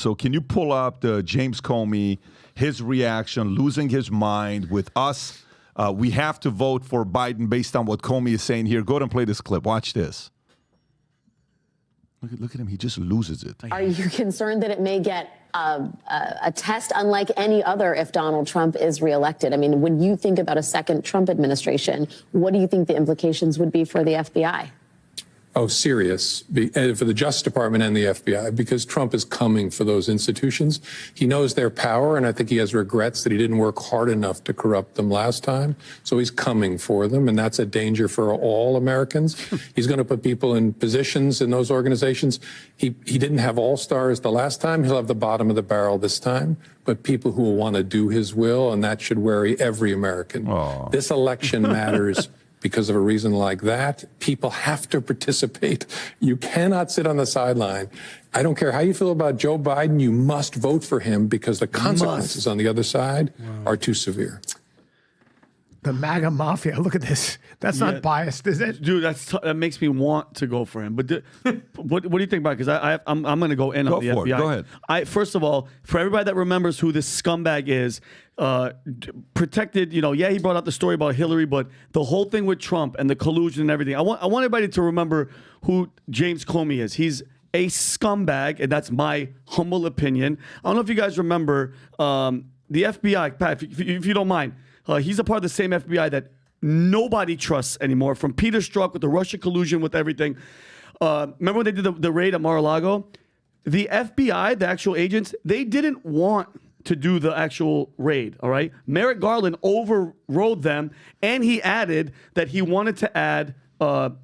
So can you pull up the James Comey, his reaction, losing his mind with us? We have to vote for Biden based on what Comey is saying here. Go ahead and play this clip. Watch this. Look at him. He just loses it. Are you concerned that it may get a test unlike any other if Donald Trump is reelected? I mean, when you think about a second Trump administration, what do you think the implications would be for the FBI? Oh, serious, for the Justice Department and the FBI, because Trump is coming for those institutions. He knows their power, and I think he has regrets that he didn't work hard enough to corrupt them last time. So he's coming for them, and that's a danger for all Americans. He's going to put people in positions in those organizations. He didn't have all-stars the last time. He'll have the bottom of the barrel this time, but people who will want to do his will, and that should worry every American. Aww. This election matters. Because of a reason like that, people have to participate. You cannot sit on the sideline. I don't care how you feel about Joe Biden, you must vote for him because the consequences on the other side are too severe. The MAGA mafia. Look at this. That's not biased, is it? Dude, that makes me want to go for him. But what do you think about it? Because I'm going to go in on the FBI. Go ahead. First of all, for everybody that remembers who this scumbag is, protected, he brought out the story about Hillary, but the whole thing with Trump and the collusion and everything. I want everybody to remember who James Comey is. He's a scumbag, and that's my humble opinion. I don't know if you guys remember the FBI, Pat, if you don't mind. He's a part of the same FBI that nobody trusts anymore, from Peter Strzok with the Russia collusion with everything. Remember when they did the raid at Mar-a-Lago? The FBI, the actual agents, they didn't want to do the actual raid, all right? Merrick Garland overrode them, and he added that he wanted to add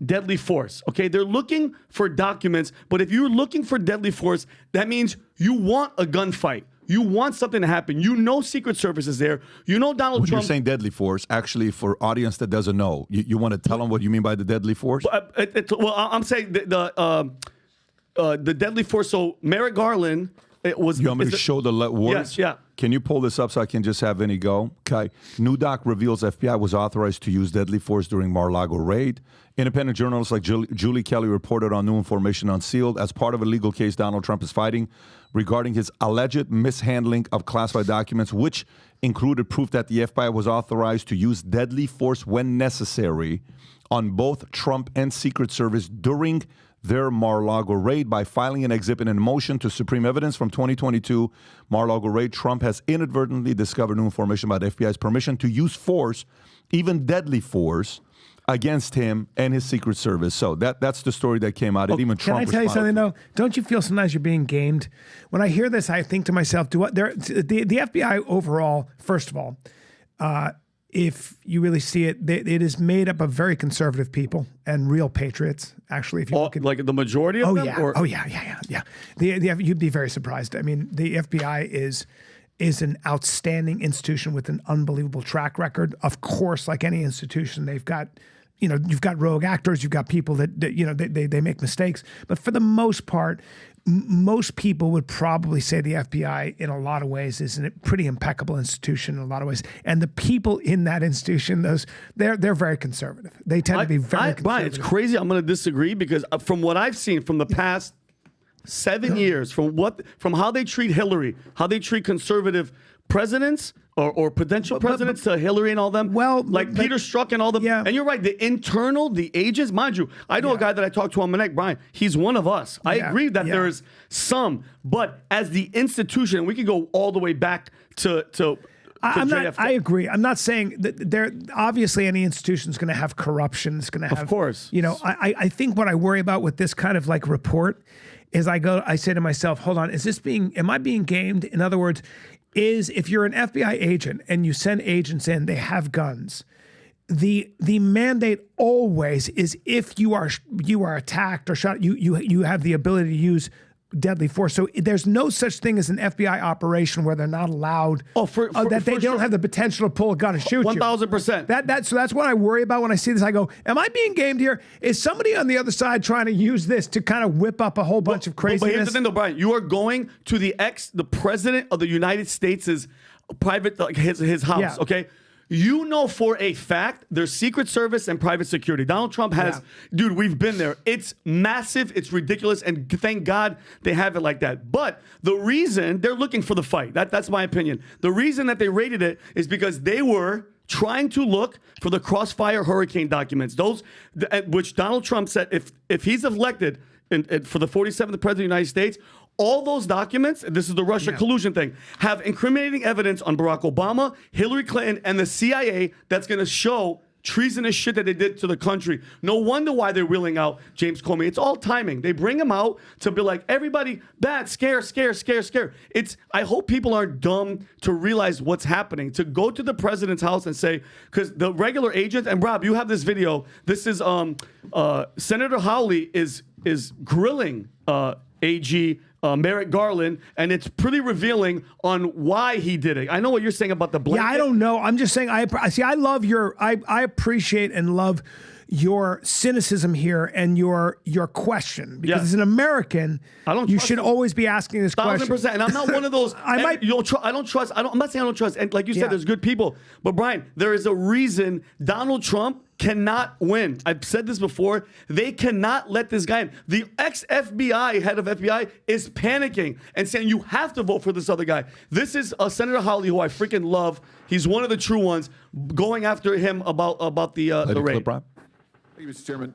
deadly force, okay? They're looking for documents, but if you're looking for deadly force, that means you want a gunfight. You want something to happen. You know Secret Service is there. You know Donald Trump. When you're saying deadly force, actually, for audience that doesn't know, you want to tell them what you mean by the deadly force? Well, I'm saying the deadly force. So Merrick Garland, it was. You want me to show the words? Yes, yeah. Can you pull this up so I can just have Vinny go? Okay. New doc reveals FBI was authorized to use deadly force during Mar-a-Lago raid. Independent journalists like Julie Kelly reported on new information unsealed as part of a legal case Donald Trump is fighting regarding his alleged mishandling of classified documents, which included proof that the FBI was authorized to use deadly force when necessary on both Trump and Secret Service during their Mar-a-Lago raid. By filing an exhibit in motion to Supreme Evidence from 2022 Mar-a-Lago raid, Trump has inadvertently discovered new information about FBI's permission to use force, even deadly force, against him and his Secret Service. So that's the story that came out. Even Trump. Can I tell you something, though? Don't you feel sometimes you're being gamed? When I hear this, I think to myself, the FBI overall, first of all, if you really see it, it is made up of very conservative people and real patriots. Actually, if you look at like the majority of them. Yeah. You'd be very surprised. I mean, the FBI is an outstanding institution with an unbelievable track record. Of course, like any institution, they've got, you've got rogue actors, you've got people that they make mistakes. But for the most part, most people would probably say the FBI in a lot of ways is a pretty impeccable institution in a lot of ways. And the people in that institution, they're very conservative. They tend to be very conservative. Brian, it's crazy. I'm going to disagree because from what I've seen from the past 7 years, from how they treat Hillary, how they treat conservative presidents or potential presidents to Hillary and all them. Well, like Peter Strzok and all them. Yeah. And you're right. The agents, mind you, I know a guy that I talked to on Manek, Brian. He's one of us. I agree that there is some, but as the institution, we could go all the way back to I agree. I'm not saying that there. Obviously, any institution is going to have corruption. It's going to have, of course. I think what I worry about with this kind of like report is I say to myself, hold on, am I being gamed? In other words, if you're an FBI agent and you send agents in, they have guns. The mandate always is if you are attacked or shot, you have the ability to use deadly force. So there's no such thing as an FBI operation where they're not allowed. They don't have the potential to pull a gun and shoot 1,000%. So that's what I worry about when I see this. I go, am I being gamed here? Is somebody on the other side trying to use this to kind of whip up a whole bunch of craziness? But here's the thing, though, Brian. You are going to the president of the United States' private, his house. Yeah. Okay. You know for a fact there's Secret Service and private security. Donald Trump has, dude, we've been there. It's massive. It's ridiculous. And thank God they have it like that. But the reason they're looking for the fight, that's my opinion. The reason that they raided it is because they were trying to look for the Crossfire Hurricane documents, those which Donald Trump said if he's elected for the 47th president of the United States, all those documents, and this is the Russia collusion thing, have incriminating evidence on Barack Obama, Hillary Clinton, and the CIA that's going to show treasonous shit that they did to the country. No wonder why they're wheeling out James Comey. It's all timing. They bring him out to be like, everybody, bad, scare. I hope people aren't dumb to realize what's happening, to go to the president's house and say, because the regular agents, and Rob, you have this video. This is Senator Hawley is grilling AG Merrick Garland, and it's pretty revealing on why he did it. I know what you're saying about the blanket. Yeah, I don't know. I'm just saying, I love I appreciate and love your cynicism here and your question, because as an American, you should always be asking this question. 1,000%. And I'm not one of those. I'm not saying I don't trust. And like you said, there's good people. But Brian, there is a reason Donald Trump cannot win. I've said this before. They cannot let this guy in. The ex-FBI head of FBI is panicking and saying, you have to vote for this other guy. This is Senator Hawley, who I freaking love. He's one of the true ones, going after him about the raid. Thank you, Mr. Chairman.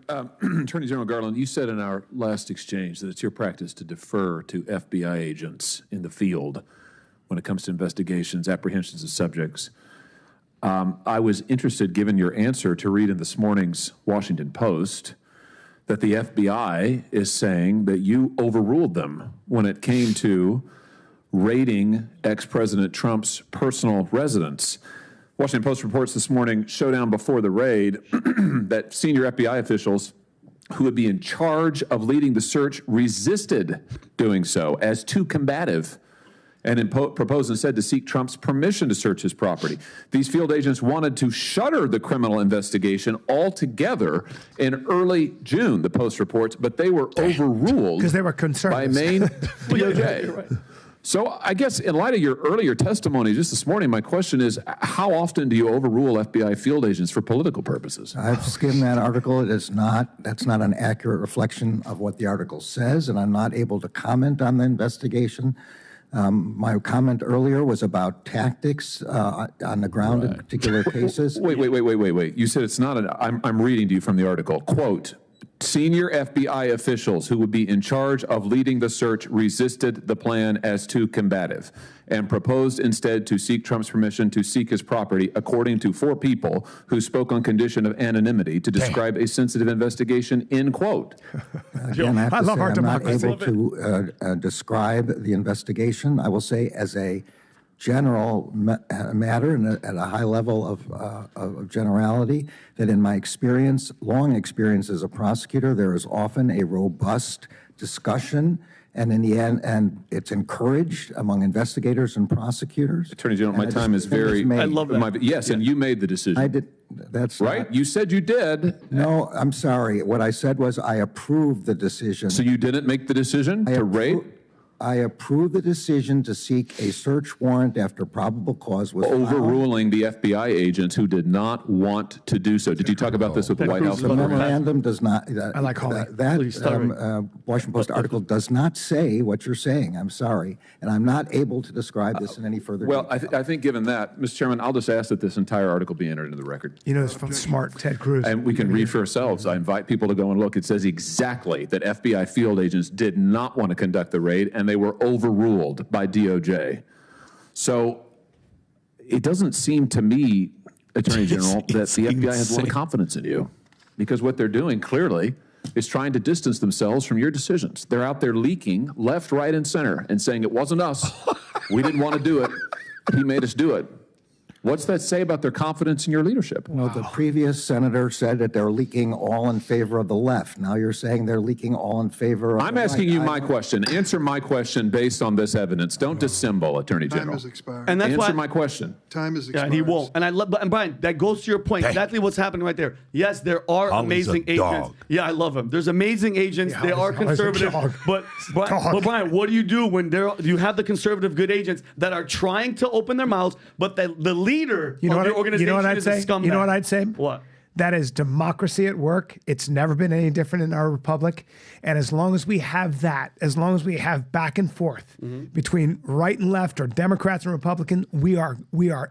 Attorney General Garland, you said in our last exchange that it's your practice to defer to FBI agents in the field when it comes to investigations, apprehensions of subjects. I was interested, given your answer, to read in this morning's Washington Post that the FBI is saying that you overruled them when it came to raiding ex-President Trump's personal residence. Washington Post reports this morning, showdown before the raid, that senior FBI officials who would be in charge of leading the search resisted doing so as too combative, and proposed instead to seek Trump's permission to search his property. These field agents wanted to shutter the criminal investigation altogether in early June, the Post reports, but they were overruled because they were conservatives by Maine DOJ. Right. So I guess in light of your earlier testimony just this morning, my question is, how often do you overrule FBI field agents for political purposes? I've skimmed that article. That's not an accurate reflection of what the article says, and I'm not able to comment on the investigation. My comment earlier was about tactics on the ground in particular cases. Wait. You said it's not I'm reading to you from the article. Quote, senior FBI officials who would be in charge of leading the search resisted the plan as too combative and proposed instead to seek Trump's permission to seek his property, according to 4 people who spoke on condition of anonymity to describe a sensitive investigation, end quote. Again, I have to love say our I'm not democracy. able to describe the investigation. I will say as a general matter and at a high level of generality, that in my experience, long experience as a prosecutor, there is often a robust discussion, and in the end, and it's encouraged among investigators and prosecutors. Attorney General, my time is very... I love that. Yes, and you made the decision. I did. That's right? not, You said you did. no, I'm sorry. What I said was I approved the decision. So you didn't make the decision to raid? I approved the decision to seek a search warrant after probable cause was filed. Overruling the FBI agents who did not want to do so. Did you talk about this with the White House? The memorandum does not. I like Hawley. That Washington Post article does not say what you're saying. I'm sorry, and I'm not able to describe this in any further Well, detail. I think given that, Mr. Chairman, I'll just ask that this entire article be entered into the record. You know, it's from smart Ted Cruz. And we can read for ourselves. I invite people to go and look. It says exactly that FBI field agents did not want to conduct the raid, and they were overruled by DOJ. So it doesn't seem to me, Attorney General, that the FBI has a lot of confidence in you, because what they're doing clearly is trying to distance themselves from your decisions. They're out there leaking left, right, and center and saying it wasn't us. We didn't want to do it. He made us do it. What's that say about their confidence in your leadership? Well, the previous senator said that they're leaking all in favor of the left. Now you're saying they're leaking all in favor of I'm the asking right. you my question. Answer my question based on this evidence. Don't dissemble, Attorney Time General. has expired. And that's Answer why my question. Time is Yeah, expired. and he won't. And and Brian, that goes to your point. Exactly what's happening right there. Yes, there are Hawley's amazing a agents. dog. Yeah, I love him. There's amazing agents. They are Hawley's a conservative. dog. But Brian, what do you do when you have the conservative good agents that are trying to open their mouths, but the lead leader You know of what? the organization You know what I'd is a say? scumbag. You know what I'd say? What? That is democracy at work. It's never been any different in our republic. And as long as we have that, as long as we have back and forth between right and left or Democrats and Republicans, we are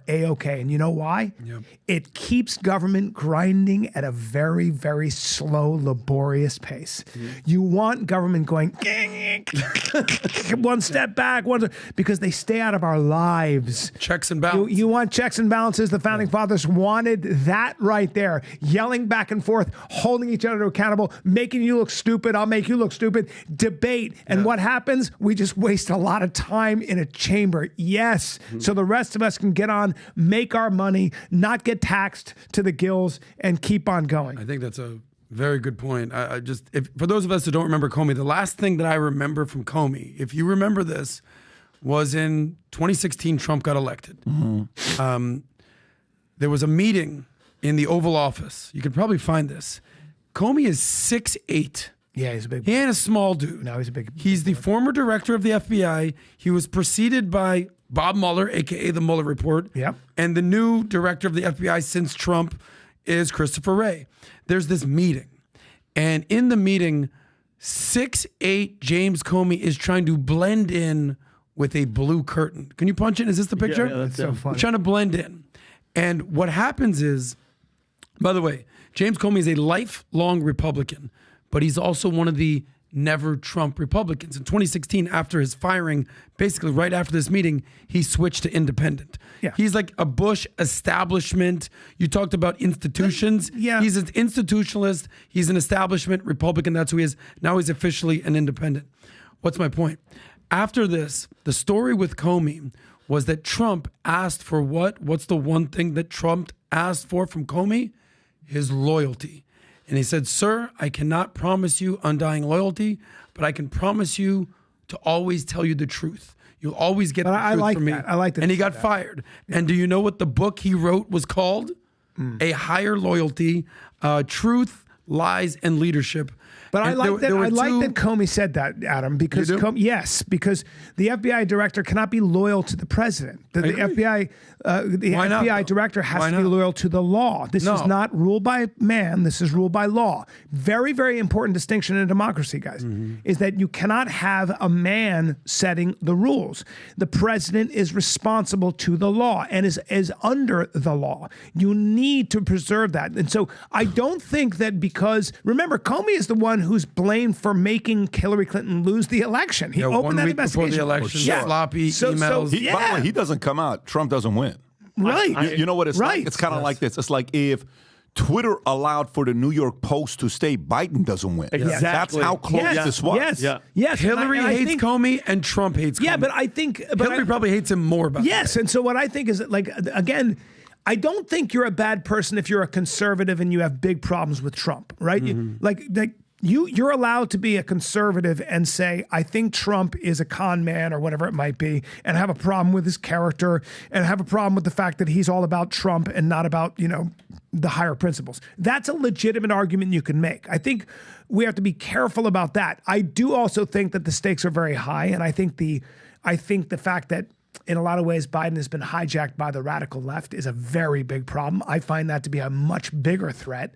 A-okay. And you know why? Yep. It keeps government grinding at a very, very slow, laborious pace. You want government going one step back, because they stay out of our lives. Checks and balances. You want checks and balances. The founding fathers wanted that right there. Yelling back and forth, holding each other accountable, making you look stupid. I'll make you look stupid. Debate. And what happens? We just waste a lot of time in a chamber. Yes. So the rest of us can get on, make our money, not get taxed to the gills, and keep on going. I think that's a very good point. For those of us who don't remember Comey, the last thing that I remember from Comey, if you remember this, was in 2016, Trump got elected. There was a meeting in the Oval Office. You could probably find this. Comey is 6'8". Yeah, he's a big. He ain't a small dude. No, he's a big. He's the former director of the FBI. He was preceded by Bob Mueller, a.k.a. the Mueller Report. Yep. And the new director of the FBI since Trump is Christopher Wray. There's this meeting. And in the meeting, 6'8" James Comey is trying to blend in with a blue curtain. Can you punch in? Is this the picture? Yeah, that's so funny. He's trying to blend in. And what happens is, by the way, James Comey is a lifelong Republican, but he's also one of the never Trump Republicans. In 2016, after his firing, basically right after this meeting, he switched to independent. Yeah. He's like a Bush establishment. You talked about institutions. Yeah. He's an institutionalist. He's an establishment Republican. That's who he is. Now he's officially an independent. What's my point? After this, the story with Comey was that Trump asked for what? What's the one thing that Trump asked for from Comey? His loyalty. And he said, sir, I cannot promise you undying loyalty, but I can promise you to always tell you the truth. You'll always get the truth from me. I like that. And he got fired. Yeah. And do you know what the book he wrote was called? A Higher Loyalty, Truth, Lies, and Leadership. But I like that Comey said that, Adam, because because the FBI director cannot be loyal to the president. The FBI director has to be loyal to the law. This is not ruled by man. This is ruled by law. Very, very important distinction in a democracy, guys, is that you cannot have a man setting the rules. The president is responsible to the law and is under the law. You need to preserve that. And so I don't think that because, remember, Comey is the one who's blamed for making Hillary Clinton lose the election. He opened that investigation. Before the election, sloppy emails. By the way, he doesn't come out. Trump doesn't win. Right. You know what it's like? It's kind of like this. It's like if Twitter allowed for the New York Post to stay, Biden doesn't win. Exactly. That's how close this was. Yes. Hillary hates Comey and Trump hates Comey. Yeah, but I think Hillary probably hates him more. Yes, and so what I think is that, like, again, I don't think you're a bad person if you're a conservative and you have big problems with Trump, right? You're allowed to be a conservative and say, I think Trump is a con man or whatever it might be, and have a problem with his character and have a problem with the fact that he's all about Trump and not about, the higher principles. That's a legitimate argument you can make. I think we have to be careful about that. I do also think that the stakes are very high, and I think the fact that in a lot of ways, Biden has been hijacked by the radical left is a very big problem. I find that to be a much bigger threat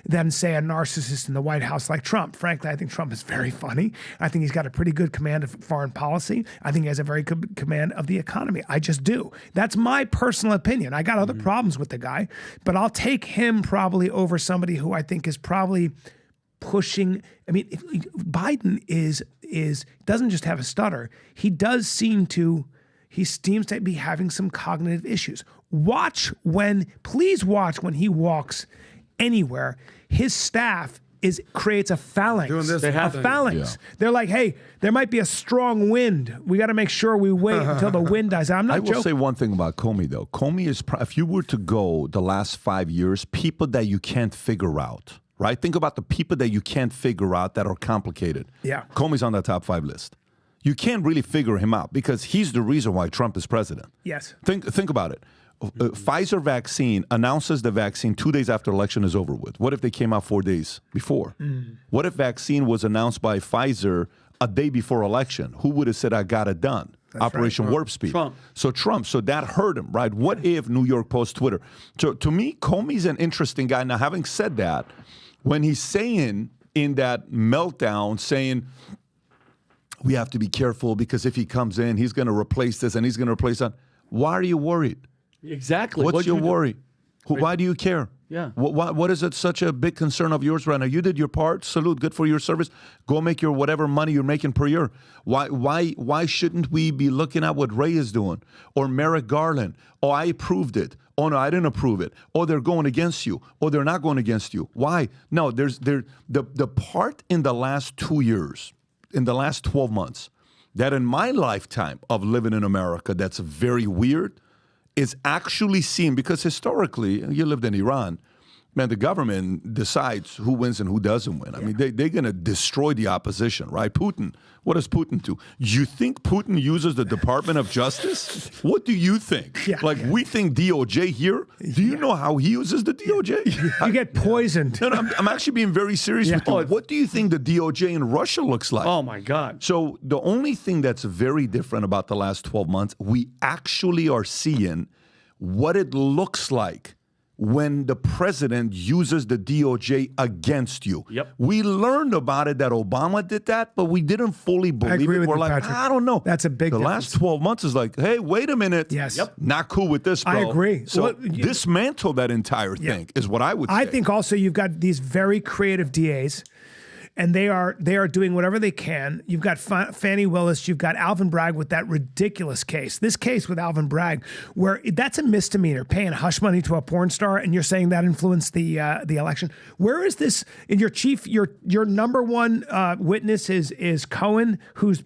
than, say, a narcissist in the White House like Trump. Frankly, I think Trump is very funny. I think he's got a pretty good command of foreign policy. I think he has a very good command of the economy. I just do. That's my personal opinion. I got other problems with the guy, but I'll take him probably over somebody who I think is probably pushing. I mean, Biden doesn't just have a stutter. He seems to be having some cognitive issues. Please watch when he walks anywhere. His staff creates a phalanx. Doing this phalanx. Yeah. They're like, hey, there might be a strong wind. We got to make sure we wait until the wind dies out. I'm not I joking. will say one thing about Comey, though. Comey is, if you were to go the last 5 years, people that you can't figure out, right? Think about the people that you can't figure out that are complicated. Yeah. Comey's on that top 5 list. You can't really figure him out because he's the reason why Trump is president. Yes. Think about it. Pfizer vaccine announces the vaccine 2 days after election is over with. What if they came out 4 days before? What if vaccine was announced by Pfizer a day before election? Who would have said, I got it done? Operation Warp Speed. Trump. So that hurt him, right? What if New York Post Twitter? So to me, Comey's an interesting guy. Now, having said that, when he's saying in that meltdown, saying, we have to be careful because if he comes in, he's going to replace this and he's going to replace that. Why are you worried? Exactly. What's your worry? Why do you care? Yeah. What is it such a big concern of yours right now? You did your part. Salute. Good for your service. Go make your whatever money you're making per year. Why shouldn't we be looking at what Ray is doing or Merrick Garland? Oh, I approved it. Oh, no, I didn't approve it. Oh, they're going against you. Oh, they're not going against you. Why? No, the part in the last 2 years, in the last 12 months, that in my lifetime of living in America, that's very weird, is actually seen, because historically, you lived in Iran, man, the government decides who wins and who doesn't win. I mean, they're going to destroy the opposition, right? Putin, what does Putin do? You think Putin uses the Department of Justice? What do you think? We think DOJ here. Do you know how he uses the DOJ? You get poisoned. No, I'm actually being very serious with you. What do you think the DOJ in Russia looks like? Oh, my God. So the only thing that's very different about the last 12 months, we actually are seeing what it looks like when the president uses the DOJ against you. Yep. We learned about it that Obama did that, but we didn't fully believe it. We're like, Patrick. I don't know. That's a big difference. The last 12 months is like, hey, wait a minute. Yes. Yep. Not cool with this, bro. I agree. So dismantle that entire thing is what I would say. I think also you've got these very creative DAs, and they are doing whatever they can. You've got Fannie Willis. You've got Alvin Bragg with that ridiculous case. This case with Alvin Bragg, where that's a misdemeanor, paying hush money to a porn star, and you're saying that influenced the election. Where is this? In your number one witness is Cohen, who's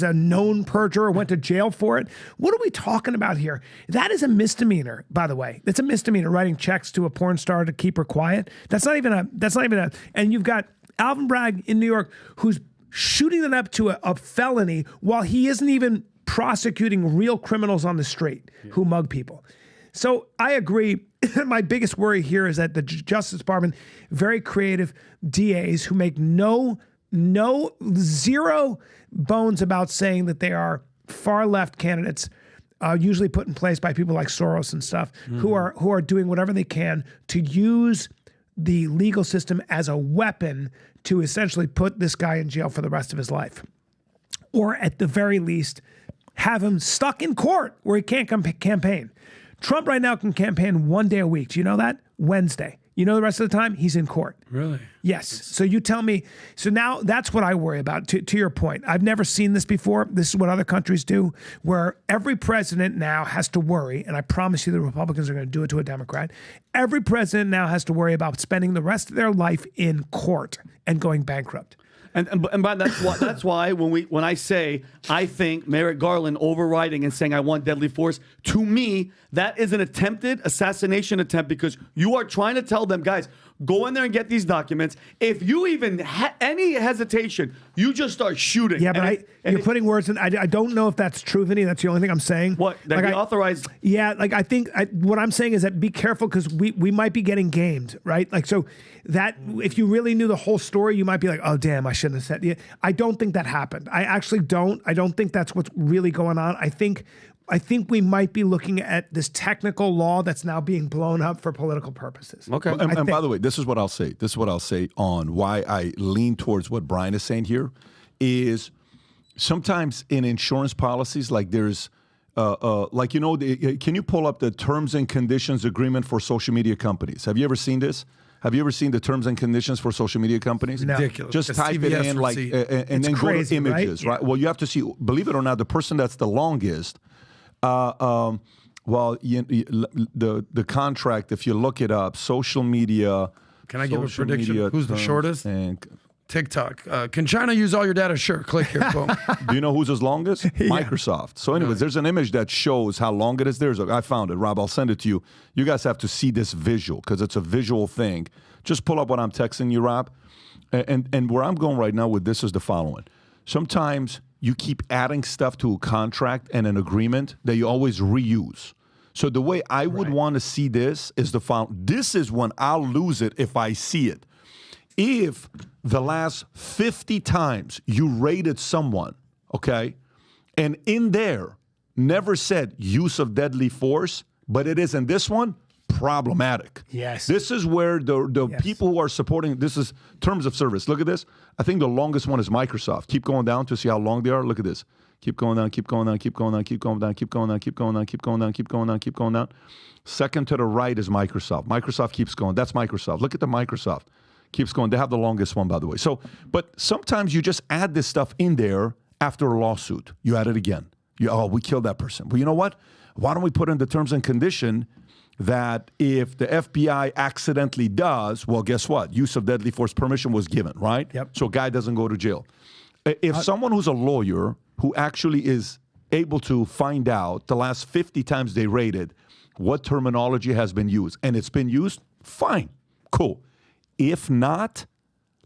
a known perjurer, went to jail for it. What are we talking about here? That is a misdemeanor, by the way. That's a misdemeanor, writing checks to a porn star to keep her quiet. That's not even a. And you've got Alvin Bragg in New York, who's shooting it up to a felony while he isn't even prosecuting real criminals on the street who mug people. So I agree. My biggest worry here is that the Justice Department, very creative DAs who make zero bones about saying that they are far left candidates, usually put in place by people like Soros and stuff, who are doing whatever they can to use the legal system as a weapon to essentially put this guy in jail for the rest of his life. Or at the very least, have him stuck in court where he can't campaign. Trump right now can campaign 1 day a week. Do you know that? Wednesday. You know, the rest of the time, he's in court. Really? Yes. So you tell me. So now that's what I worry about. To your point, I've never seen this before. This is what other countries do, where every president now has to worry, and I promise you the Republicans are going to do it to a Democrat. Every president now has to worry about spending the rest of their life in court and going bankrupt. And by that's why when I say I think Merrick Garland overriding and saying I want deadly force, to me that is an attempted assassination attempt, because you are trying to tell them, guys, go in there and get these documents. If you even any hesitation, you just start shooting. Yeah, but you're putting words in. I don't know if that's true, Vinny. That's the only thing I'm saying. What? That he authorized? Yeah, I think what I'm saying is that be careful, because we might be getting gamed, right? So that if you really knew the whole story, you might be like, oh, damn, I shouldn't have said it. I don't think that happened. I actually don't. I don't think that's what's really going on. I think we might be looking at this technical law that's now being blown up for political purposes. Okay. And by the way, this is what I'll say. This is what I'll say on why I lean towards what Brian is saying here is sometimes in insurance policies, like there's, can you pull up the terms and conditions agreement for social media companies? Have you ever seen this? Have you ever seen the terms and conditions for social media companies? No. Ridiculous. Just type it in, and then crazy, go to images, right? Well, you have to see, believe it or not, the person that's the longest, the contract, if you look it up, social media. Can I give a prediction? Who's the shortest? TikTok. Can China use all your data? Sure. Click here. Boom. Do you know who's his longest? Microsoft. So anyways, there's an image that shows how long it is. I found it. Rob, I'll send it to you. You guys have to see this visual because it's a visual thing. Just pull up what I'm texting you, Rob. And where I'm going right now with this is the following. Sometimes you keep adding stuff to a contract and an agreement that you always reuse. So the way I would want to see this is the following. This is when I'll lose it if I see it. If the last 50 times you rated someone, okay, And in there, never said use of deadly force, but it is in this one problematic. Yes. This is where the people who are supporting, this is terms of service. Look at this. I think the longest one is Microsoft. Keep going down to see how long they are. Look at this. Keep going down, keep going down, keep going down, keep going down, keep going down, keep going down, keep going down, keep going down, keep going down. Second to the right is Microsoft. Microsoft keeps going. That's Microsoft. Look at the Microsoft. Keeps going. They have the longest one, by the way. So, but sometimes you just add this stuff in there after a lawsuit. You add it again. We killed that person. Well, you know what? Why don't we put in the terms and condition that if the FBI accidentally does, well, guess what? Use of deadly force permission was given, right? Yep. So a guy doesn't go to jail. If someone who's a lawyer who actually is able to find out the last 50 times they rated what terminology has been used, and it's been used, fine, cool. If not,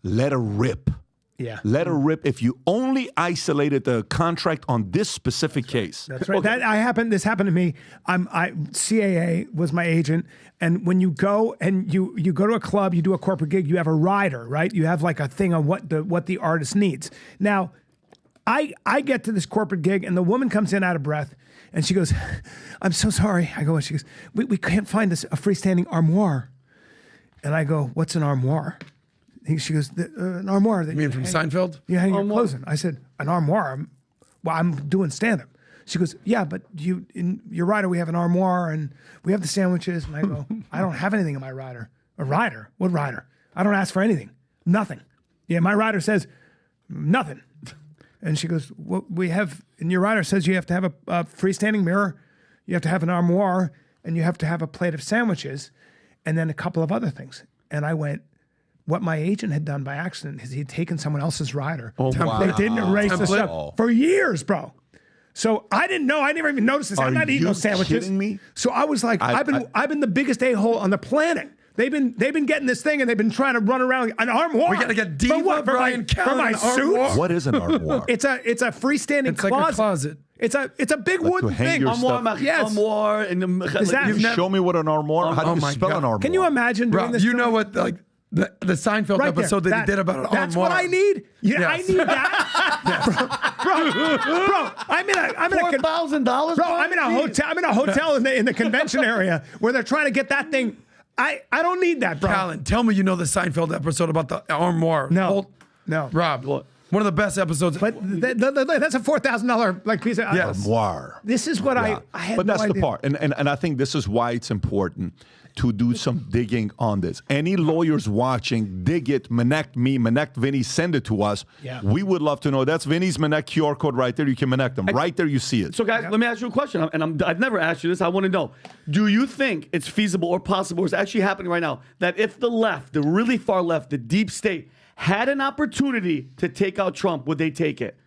let her rip. Yeah. Let her rip if you only isolated the contract on this specific case. That's right. Okay. This happened to me. CAA was my agent, and when you go and you go to a club, you do a corporate gig, you have a rider, right? You have like a thing on what the artist needs. Now, I get to this corporate gig, and the woman comes in out of breath, and she goes, "I'm so sorry." I go, and she goes, "We can't find a freestanding armoire." And I go, "What's an armoire?" She goes, "An armoire." You mean from Seinfeld? You hang your clothes in. I said, "An armoire? I'm doing stand-up." She goes, "Yeah, but in your rider, we have an armoire, and we have the sandwiches." And I go, "I don't have anything in my rider." "A rider? What rider? I don't ask for anything. Nothing." "Yeah, my rider says nothing." And she goes, "Well, we have, and your rider says you have to have a freestanding mirror, you have to have an armoire, and you have to have a plate of sandwiches, and then a couple of other things." And I went, what my agent had done by accident is he'd taken someone else's rider. Oh, wow. They didn't erase the stuff for years, bro. So I didn't know. I never even noticed this. I'm not eating those sandwiches. Kidding me? So I was like, I've been the biggest a-hole on the planet. They've been getting this thing, and they've been trying to run around an armoire. We got to get Diva, for what? Brian For my Callen, suit? What is an armoire? It's a freestanding It's like a closet. It's a big wooden hang thing. your stuff. Yes. Armoire and Show me what an armoire. How do you spell an armoire? Can you imagine doing Bro, this? you know what, like, the Seinfeld Right episode there. that he did about an armoire. That's what I need. Yeah, Yes. I need that. bro. I'm in a $4,000. Bro, I'm in a hotel. I'm in a hotel in the convention area where they're trying to get that thing. I don't need that, bro. Callen, tell me you know the Seinfeld episode about the armoire. No. Rob, one of the best episodes. But that's a $4,000 like piece of Yes. Armoire. This is what I had. But that's no the idea. part. And I think this is why it's important to do some digging on this. Any lawyers watching, dig it, Manect me, Manect Vinny, send it to us. Yeah. We would love to know. That's Vinny's Manect QR code right there. You can Manect them. Right there you see it. So, guys, let me ask you a question. I've never asked you this. I want to know. Do you think it's feasible or possible, or it's actually happening right now, that if the left, the really far left, the deep state, had an opportunity to take out Trump, would they take it?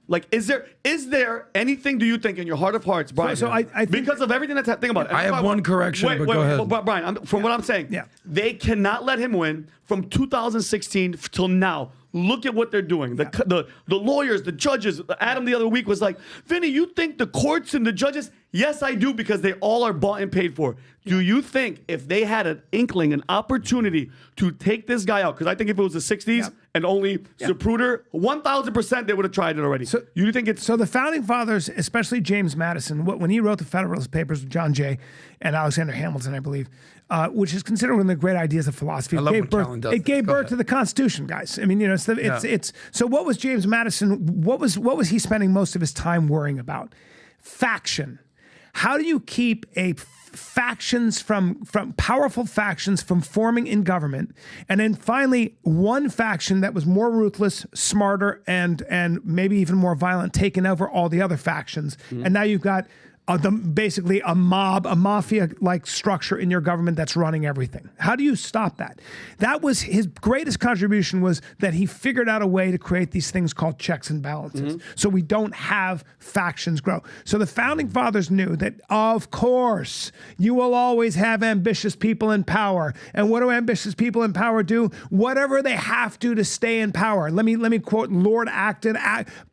Like, is there anything, do you think, in your heart of hearts, Brian? So I think, because of everything that's happening about it. I have one correction, but go ahead. But Brian, from what I'm saying, they cannot let him win from 2016 till now. Look at what they're doing. The lawyers, the judges. Adam the other week was like, Vinny, you think the courts and the judges? Yes, I do, because they all are bought and paid for. Do you think if they had an inkling, an opportunity to take this guy out, because I think if it was the 60s and only Zapruder, 1,000% they would have tried it already. So you think it's... So the Founding Fathers, especially James Madison, when he wrote the Federalist Papers with John Jay and Alexander Hamilton, I believe, which is considered one of the great ideas of philosophy. I love when Callen does It that. gave Go birth ahead. to the Constitution, guys. I mean, you know, it's so what was James Madison, what was he spending most of his time worrying about? Faction. How do you keep factions from powerful factions from forming in government, and then finally one faction that was more ruthless, smarter, and maybe even more violent taking over all the other factions, and now you've got basically a mafia-like structure in your government that's running everything. How do you stop that? That was his greatest contribution, was that he figured out a way to create these things called checks and balances, so we don't have factions grow. So the Founding Fathers knew that, of course, you will always have ambitious people in power. And what do ambitious people in power do? Whatever they have to stay in power. Let me quote Lord Acton.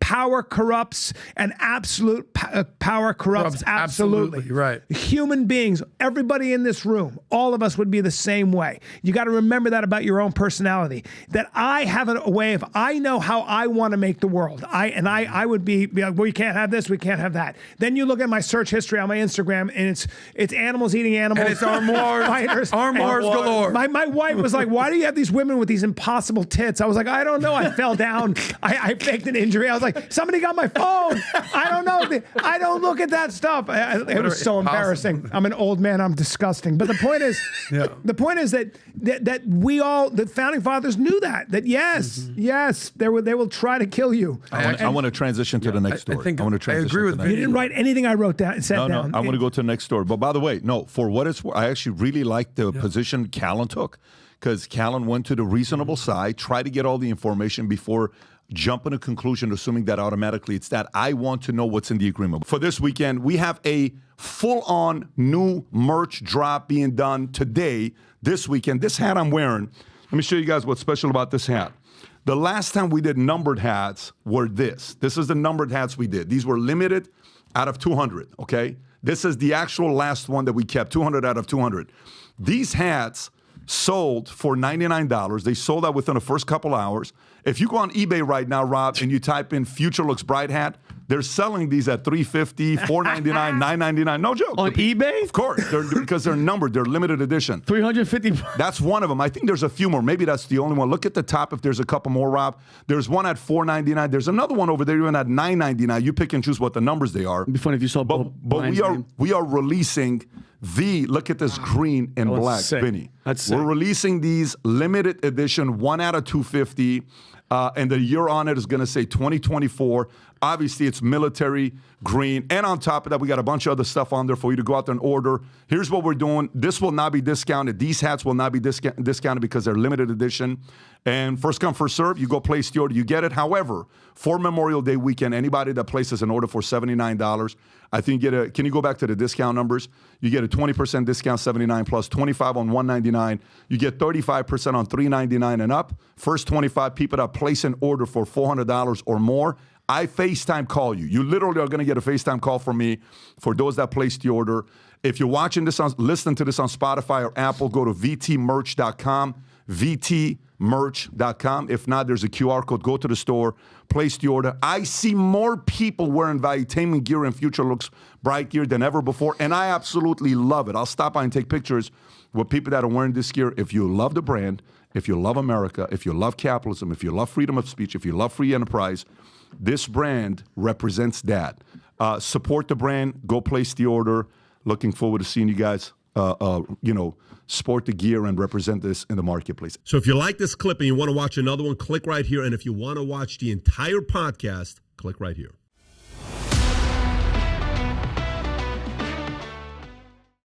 power corrupts and absolute power corrupts absolutely. Right. Human beings, everybody in this room, all of us would be the same way. You got to remember that about your own personality, that I have a way of, I know how I want to make the world. I would be like, well, we can't have this, we can't have that. Then you look at my search history on my Instagram, and it's animals eating animals. And it's armoires, fighters, armoires galore. My wife was like, why do you have these women with these impossible tits? I was like, I don't know. I fell down. I faked an injury. I was like, somebody got my phone. I don't know. I don't look at that stuff. It was so embarrassing. I'm an old man. I'm disgusting. But the point is, that we all, the founding fathers knew that yes, they will try to kill you. I want to transition to the next story. I agree with you. You didn't write anything I wrote down. Said down. No, I want to go to the next story. But by the way, no, for what it's worth, I actually really like the position Callan took, because Callan went to the reasonable side, tried to get all the information before jumping to a conclusion, assuming that automatically it's that. I want to know what's in the agreement. For this weekend, we have a full-on new merch drop being done today, this weekend. This hat I'm wearing, let me show you guys what's special about this hat. The last time we did numbered hats were this. This is the numbered hats we did. These were limited out of 200, okay? This is the actual last one that we kept, 200 out of 200. These hats sold for $99. They sold out within the first couple hours. If you go on eBay right now, Rob, and you type in Future Looks Bright hat, they're selling these at $350, $499, $999. No joke. On eBay? Of course, because they're numbered. They're limited edition. 350. That's one of them. I think there's a few more. Maybe that's the only one. Look at the top if there's a couple more, Rob. There's one at $499. There's another one over there even at $999. You pick and choose what the numbers they are. It'd be funny if you saw But we are releasing look at this green and black, sick. Vinny. That's sick. We're releasing these limited edition, 1 out of 250. And the year on it is going to say 2024. Obviously, it's military green. And on top of that, we got a bunch of other stuff on there for you to go out there and order. Here's what we're doing. This will not be discounted. These hats will not be discounted because they're limited edition. And first come, first serve. You go place the order, you get it. However, for Memorial Day weekend, anybody that places an order for $79, I think can you go back to the discount numbers? You get a 20% discount, 79 plus, 25 on 199. You get 35% on 399 and up. First 25 people that place an order for $400 or more, I FaceTime call you. You literally are going to get a FaceTime call from me for those that placed the order. If you're watching this, listening to this on Spotify or Apple, go to vtmerch.com, vtmerch.com. If not, there's a QR code. Go to the store, place the order. I see more people wearing Valuetainment gear and Future Looks Bright gear than ever before, and I absolutely love it. I'll stop by and take pictures with people that are wearing this gear. If you love the brand, if you love America, if you love capitalism, if you love freedom of speech, if you love free enterprise, this brand represents that. Support the brand. Go place the order. Looking forward to seeing you guys, sport the gear and represent this in the marketplace. So if you like this clip and you want to watch another one, click right here. And if you want to watch the entire podcast, click right here.